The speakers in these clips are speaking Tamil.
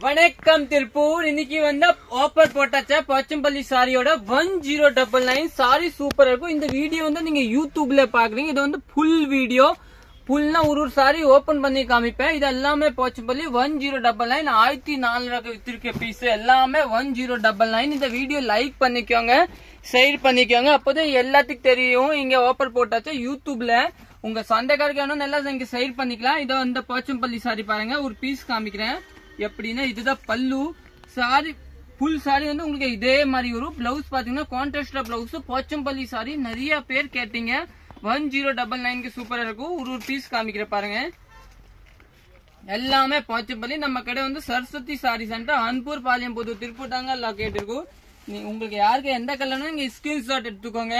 வணக்கம் திருப்பூர். இன்னைக்கு வந்து ஆஃபர் போட்டாச்சா போச்சம்பள்ளி சாரியோட 1099 சாரி சூப்பரா இருக்கும். இந்த வீடியோ வந்து நீங்க யூடியூப்ல பாக்குறீங்க. இது வந்து ஃபுல் வீடியோ. ஃபுல்லா ஒரு சாரி ஓபன் பண்ணி காமிப்பேன். இது எல்லாமே போச்சம்பள்ளி 1099 1400 வித்திருக்க பீஸ் எல்லாமே 1099. இந்த வீடியோ லைக் பண்ணிக்கோங்க, ஷேர் பண்ணிக்கோங்க, அப்போதான் எல்லாத்துக்கும் தெரியும். இங்க ஆஃபர் போட்டாச்சா யூடியூப்ல உங்க சொந்தக்காரருக்கு வேணும் நல்லா இங்க ஷேர் பண்ணிக்கலாம். இதை வந்து போச்சம்பள்ளி சாரி பாருங்க, ஒரு பீஸ் காமிக்கிறேன். எப்படின்னா இதுதான் பல்லு சாரி. ஃபுல் சாரி வந்து உங்களுக்கு இதே மாதிரி வரும். பிளவுஸ் பாத்தீங்கன்னா கான்ட்ராஸ்ட் பிளவுஸ். போச்சம்பள்ளி சாரி நிறைய பேர் கேட்டீங்க. 1099 சூப்பரா இருக்கும். ஒரு பீஸ் காமிக்கிற பாருங்க. எல்லாமே போச்சம்பள்ளி. நம்ம கடை வந்து சரஸ்வதி சாரி சென்டர், அன்பூர், பாளையம், புது, திருப்பூர் தாங்க லொகேட் இருக்கும். உங்களுக்கு யாருக்கு எந்த கலர்னா நீங்க ஸ்கிரீன்ஷாட் எடுத்துக்கோங்க.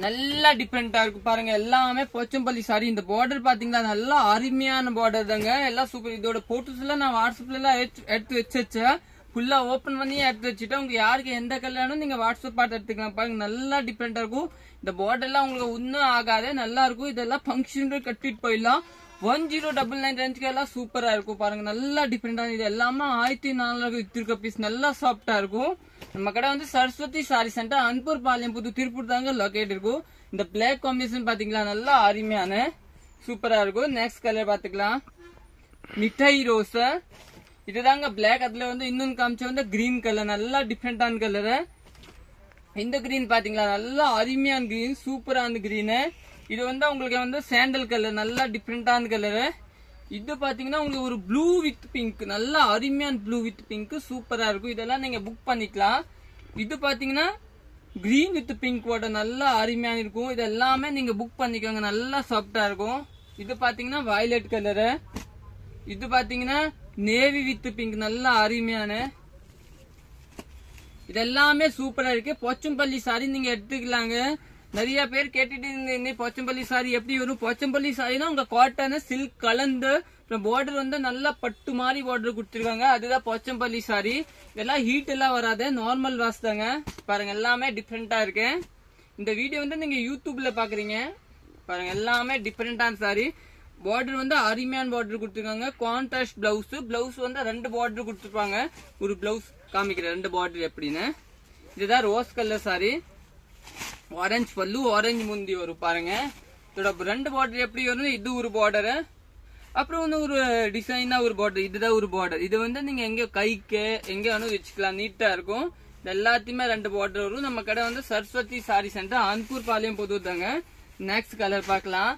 நல்லா டிஃபரெண்டா இருக்கு பாருங்க. எல்லாமே போச்சம்பள்ளி சாரி. இந்த பார்டர் பாத்தீங்களா நல்லா அருமையான பார்டர் தாங்க. எல்லாம் சூப்பர். இதோட போட்டோஸ் எல்லாம் நான் வாட்ஸ்அப்ல எல்லாம் எடுத்து வச்சேன். ஃபுல்லா ஓபன் பண்ணி எடுத்து வச்சுட்டேன். உங்களுக்கு யாருக்கு எந்த கலர்னும் நீங்க வாட்ஸ்அப் பார்த்து எடுத்துக்கலாம். பாருங்க நல்லா டிஃபரெண்டா இருக்கும். இந்த பார்டர் எல்லாம் உங்களுக்கு ஒன்னும் ஆகாது, நல்லா இருக்கும். இதெல்லாம் ஃபங்க்ஷன் கட்டிட்டு போயிடலாம். 1099 ரேஞ்சுக்கு எல்லாம் சூப்பரா இருக்கும் பாருங்க. நல்லா டிஃபரெண்டா. இது எல்லாமே 1400 வித்திருக்க பீஸ். நல்லா சாஃப்டா இருக்கும். நம்ம கடை வந்து சரஸ்வதி சாரி சென்டர், அன்பூர், பாளையம், புது, திருப்பூர் தாங்க லொகேட் இருக்கும். இந்த பிளாக் காம்பினேஷன் பாத்தீங்களா நல்லா அருமையான சூப்பரா இருக்கும். நெக்ஸ்ட் கலர் பாத்துக்கலாம், மிட்டாய் ரோஸ். இதுதாங்க பிளாக். அதுல வந்து இன்னொன்னு காமிச்ச வந்து கிரீன் கலர், நல்லா டிஃபரெண்டான கலரு. இந்த கிரீன் பாத்தீங்களா நல்லா அருமையான கிரீன், சூப்பரான கிரீனு. இது வந்து உங்களுக்கு வந்து சாண்டல் கலர், நல்லா டிஃபரெண்டான கலரு. இது பாத்தீங்கன்னா உங்களுக்கு ஒரு ப்ளூ வித் பிங்க், நல்லா அருமையான ப்ளூ வித் பிங்க் சூப்பரா இருக்கும். இதெல்லாம் நீங்க புக் பண்ணிக்கலாம். இது பாத்தீங்கன்னா கிரீன் வித் பிங்க் ஓட நல்லா அருமையான இருக்கும். இது எல்லாமே நீங்க புக் பண்ணிக்கோங்க, நல்லா சாஃப்டா இருக்கும். இது பாத்தீங்கன்னா வயலட் கலரு. இது பாத்தீங்கன்னா நேவி வித் பிங்க், நல்லா அருமையான. இது எல்லாமே சூப்பரா இருக்கு. போச்சம்பள்ளி சாரி நீங்க எடுத்துக்கலாங்க. நிறைய பேர் கேட்டுட்டு இருந்தீங்க போச்சம்பள்ளி சாரி எப்படி வரும். போச்சம்பள்ளி சாரினா உங்க காட்டன் சில்க் கலந்து பார்டர் வந்து நல்லா பட்டு மாதிரி பார்டர் கொடுத்துருக்காங்க. அதுதான் போச்சம்பள்ளி சாரி. இதெல்லாம் ஹீட் எல்லாம் வராது, நார்மல் வாஷ் தாங்க. பாருங்க எல்லாமே டிஃபரெண்டா இருக்கு. இந்த வீடியோ வந்து நீங்க யூடியூப்ல பாக்குறீங்க பாருங்க. எல்லாமே டிஃபரெண்டான சாரி. பார்டர் வந்து அருமையான பார்டர் கொடுத்துருக்காங்க. Contrast blouse. பிளவுஸ் வந்து 2 பார்டர் கொடுத்துருப்பாங்க. ஒரு பிளவுஸ் காமிக்கிற 2 பார்டர் எப்படின்னு. இதுதான் ரோஸ் கலர் சாரி. ஆரஞ்சு பல்லு, ஆரஞ்சு முந்தி வரும் பாருங்க. இதோட 2 பார்டர் எப்படி வரும். இது ஒரு பார்டரு, அப்புறம் வந்து ஒரு டிசைனா ஒரு பார்டர். இதுதான் ஒரு பார்டர். இது வந்து நீங்க எங்க கைக்கு எங்க வேணும் வச்சுக்கலாம், நீட்டா இருக்கும். இது எல்லாத்தையுமே 2 பார்டர் வரும். நம்ம கடை வந்து சரஸ்வதி சாரி சென்டர், அன்பூர், பாளையம், புது தாங்க. நெக்ஸ்ட் கலர் பார்க்கலாம்.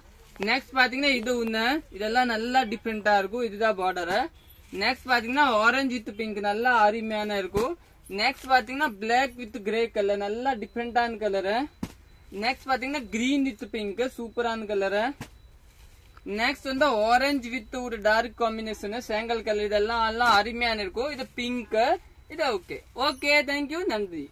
நெக்ஸ்ட் பாத்தீங்கன்னா இது ஒண்ணு. இதெல்லாம் நல்லா டிஃபரெண்டா இருக்கும். இதுதான் பார்டரு. நெக்ஸ்ட் பாத்தீங்கன்னா ஆரஞ்சு வித் பிங்க், நல்லா அருமையான இருக்கும். நெக்ஸ்ட் பாத்தீங்கன்னா பிளாக் வித் கிரே கலர், நல்லா டிஃபரெண்டான கலரு. நெக்ஸ்ட் பாத்தீங்கன்னா கிரீன் வித் பிங்க், சூப்பரான கலரு. நெக்ஸ்ட் வந்து ஆரஞ்சு வித் ஒரு டார்க் காம்பினேஷன், சேங்கல் கலர். இதெல்லாம் எல்லாம் அருமையான இருக்கும். இது பிங்க். இது ஓகே. தேங்க்யூ, நன்றி.